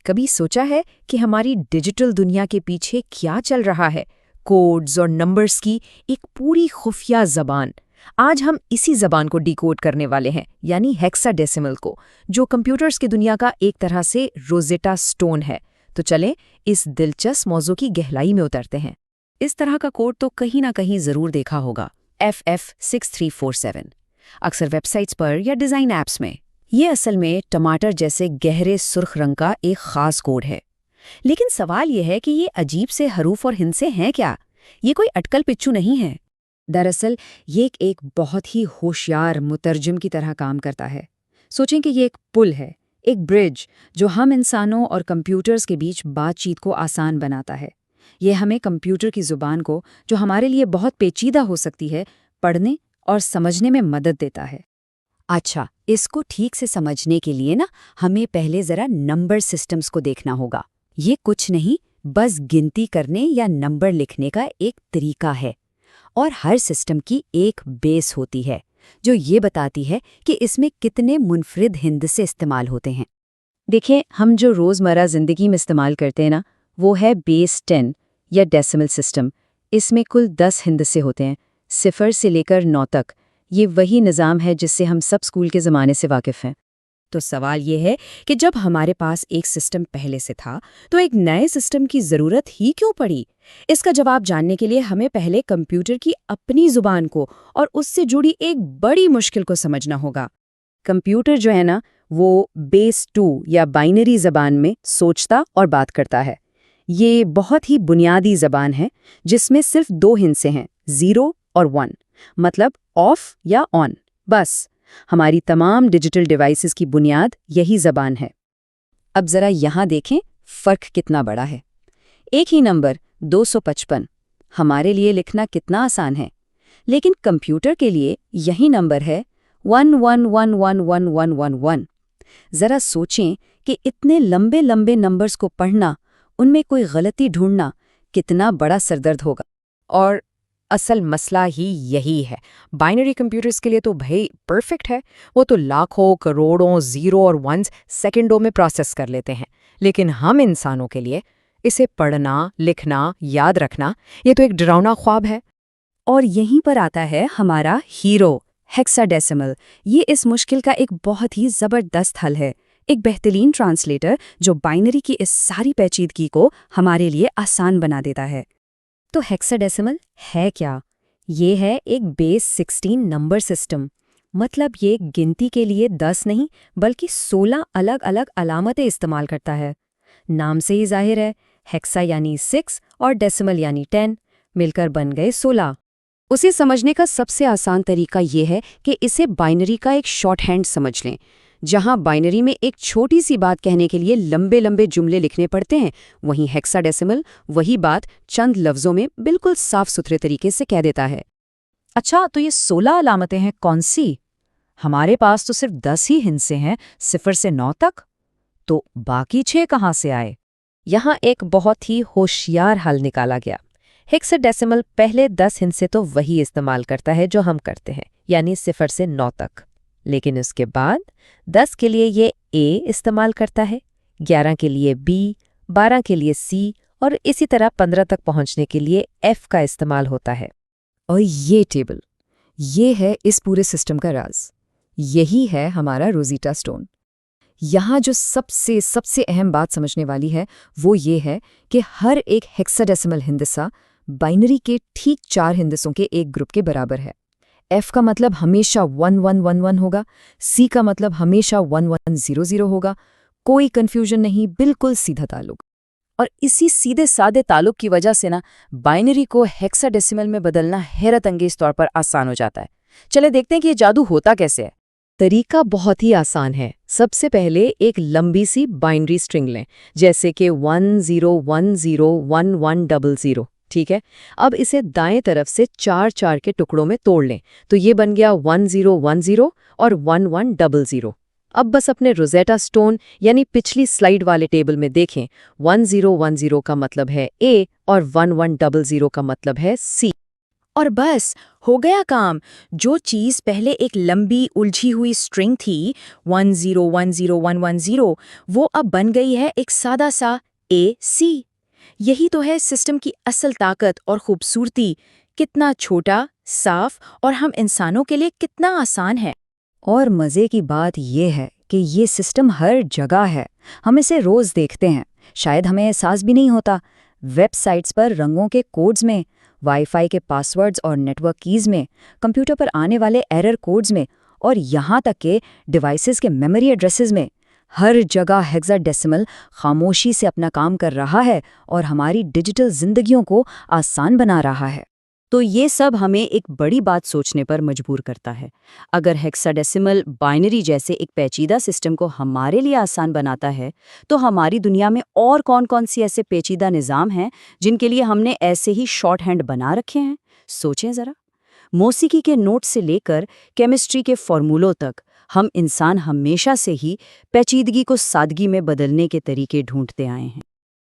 कभी सोचा है कि हमारी डिजिटल दुनिया के पीछे क्या चल रहा है? कोड्स और नंबर्स की एक पूरी खुफिया जबान। आज हम इसी जबान को डिकोड करने वाले हैं, यानी हेक्साडेसिमल को, जो कंप्यूटर्स की दुनिया का एक तरह से रोजेटा स्टोन है। तो चलें इस दिलचस्प मौजू की गहराई में उतरते हैं। इस तरह का कोड तो कहीं ना कहीं जरूर देखा होगा, FF6347, अक्सर वेबसाइट्स पर या डिज़ाइन ऐप्स में। ये असल में टमाटर जैसे गहरे सुर्ख रंग का एक खास कोड है। लेकिन सवाल यह है कि ये अजीब से हरूफ और हिंसे हैं क्या? ये कोई अटकल पिच्चू नहीं है। दरअसल ये एक बहुत ही होशियार मुतरजम की तरह काम करता है। सोचें कि ये एक पुल है, एक ब्रिज, जो हम इंसानों और कंप्यूटर्स के बीच बातचीत को आसान बनाता है। ये हमें कंप्यूटर की ज़ुबान को, जो हमारे लिए बहुत पेचीदा हो सकती है, पढ़ने और समझने में मदद देता है। अच्छा, इसको ठीक से समझने के लिए ना हमें पहले ज़रा नंबर सिस्टम्स को देखना होगा। ये कुछ नहीं, बस गिनती करने या नंबर लिखने का एक तरीका है। और हर सिस्टम की एक बेस होती है, जो ये बताती है कि इसमें कितने मुनफरिद हिंदसे इस्तेमाल होते हैं। देखिए, हम जो रोज़मर्रा ज़िंदगी में इस्तेमाल करते हैं ना, वो है बेस 10 या डेसिमल सिस्टम। इसमें कुल 10 हिंदसे होते हैं, 0 से लेकर 9 तक। ये वही निज़ाम है जिससे हम सब स्कूल के ज़माने से वाकिफ़ हैं। तो सवाल ये है कि जब हमारे पास एक सिस्टम पहले से था, तो एक नए सिस्टम की ज़रूरत ही क्यों पड़ी? इसका जवाब जानने के लिए हमें पहले कंप्यूटर की अपनी ज़ुबान को और उससे जुड़ी एक बड़ी मुश्किल को समझना होगा। कंप्यूटर जो है ना, वो बेस 2 या बाइनरी ज़बान में सोचता और बात करता है। ये बहुत ही बुनियादी ज़बान है, जिसमें सिर्फ 2 हिस्से हैं, 0 और 1, मतलब ऑफ या ऑन। बस हमारी तमाम डिजिटल डिवाइसेस की बुनियाद यही ज़बान है। अब ज़रा यहाँ देखें, फ़र्क कितना बड़ा है। एक ही नंबर 255 हमारे लिए लिखना कितना आसान है, लेकिन कंप्यूटर के लिए यही नंबर है 11111111। ज़रा सोचें कि इतने लंबे लंबे नंबर्स को पढ़ना, उनमें कोई गलती ढूंढना कितना बड़ा सरदर्द होगा। और असल मसला ही यही है। बाइनरी कंप्यूटर्स के लिए तो भाई परफेक्ट है, वो तो लाखों करोड़ों ज़ीरो और वंस सेकंडों में प्रोसेस कर लेते हैं। लेकिन हम इंसानों के लिए इसे पढ़ना, लिखना, याद रखना, ये तो एक डरावना ख्वाब है। और यहीं पर आता है हमारा हीरो, हेक्साडेसिमल। ये इस मुश्किल का एक बहुत ही ज़बरदस्त हल है, एक बेहतरीन ट्रांसलेटर जो बाइनरी की इस सारी पेचीदगी को हमारे लिए आसान बना देता है। तो हेक्साडेसिमल है क्या? ये है एक बेस 16 नंबर सिस्टम। मतलब ये गिनती के लिए 10 नहीं, बल्कि 16 अलग अलग अलामतें इस्तेमाल करता है। नाम से ही जाहिर है, हेक्सा यानी 6 और डेसिमल यानी 10, मिलकर बन गए 16। उसे समझने का सबसे आसान तरीका ये है कि इसे बाइनरी का एक शॉर्ट हैंड समझ लें। जहां बाइनरी में एक छोटी सी बात कहने के लिए लंबे लंबे जुमले लिखने पड़ते हैं, वहीं हेक्साडेसिमल वही बात चंद लफ्ज़ों में बिल्कुल साफ सुथरे तरीके से कह देता है। अच्छा, तो ये 16 अलामतें हैं कौन सी? हमारे पास तो सिर्फ 10 ही हिस्से हैं, 0 से 9 तक। तो बाकी 6 कहाँ से आए? यहाँ एक बहुत ही होशियार हल निकाला गया। हेक्साडेसिमल पहले 10 हिस्से तो वही इस्तेमाल करता है जो हम करते हैं, यानी 0 से 9 तक। लेकिन उसके बाद 10 के लिए ये A इस्तेमाल करता है, 11 के लिए B, 12 के लिए C और इसी तरह 15 तक पहुंचने के लिए F का इस्तेमाल होता है। और ये टेबल, ये है इस पूरे सिस्टम का राज। यही है हमारा रोज़ेटा स्टोन। यहाँ जो सबसे सबसे अहम बात समझने वाली है, वो ये है कि हर एक हेक्साडेसिमल हिंदसा बाइनरी के ठीक 4 हिंदसों के एक ग्रुप के बराबर है। F का मतलब हमेशा 1111 होगा, C का मतलब हमेशा 1100 होगा। कोई कन्फ्यूजन नहीं, बिल्कुल सीधा ताल्लुक। और इसी सीधे सादे ताल्लुक की वजह से ना बाइनरी को हेक्साडेसिमल में बदलना हैरत अंगेज तौर पर आसान हो जाता है। चले देखते हैं कि ये जादू होता कैसे है। तरीका बहुत ही आसान है। सबसे पहले एक लंबी सी बाइनरी स्ट्रिंग लें, जैसे कि 10101100, ठीक है। अब इसे दाएं तरफ से 4 के टुकड़ों में तोड़ लें, तो ये बन गया 1010 और 1100। अब बस अपने रोज़ेटा स्टोन यानी पिछली स्लाइड वाले टेबल में देखें, 1010 का मतलब है A और 1100 का मतलब है C। और बस हो गया काम। जो चीज़ पहले एक लंबी उलझी हुई स्ट्रिंग थी 1010110, वो अब बन गई है एक सादा सा AC। यही तो है सिस्टम की असल ताकत और खूबसूरती। कितना छोटा, साफ और हम इंसानों के लिए कितना आसान है। और मज़े की बात ये है कि ये सिस्टम हर जगह है। हम इसे रोज़ देखते हैं, शायद हमें एहसास भी नहीं होता। वेबसाइट्स पर रंगों के कोड्स में, वाईफाई के पासवर्ड्स और नेटवर्क कीज़ में, कंप्यूटर पर आने वाले एरर कोड्स में, और यहाँ तक के डिवाइसेस के मेमोरी एड्रेसेस में। हर जगह हेक्साडेसिमल खामोशी से अपना काम कर रहा है और हमारी डिजिटल जिंदगियों को आसान बना रहा है। तो ये सब हमें एक बड़ी बात सोचने पर मजबूर करता है। अगर हेक्साडेसिमल बाइनरी जैसे एक पेचीदा सिस्टम को हमारे लिए आसान बनाता है, तो हमारी दुनिया में और कौन-कौन सी ऐसे पेचीदा निज़ाम हैं जिनके लिए हमने ऐसे ही शॉर्ट हैंड बना रखे हैं? सोचें ज़रा। मौसीकी के नोट से लेकर केमिस्ट्री के फॉर्मूलों तक, हम इंसान हमेशा से ही पेचीदगी को सादगी में बदलने के तरीके ढूंढते आए हैं।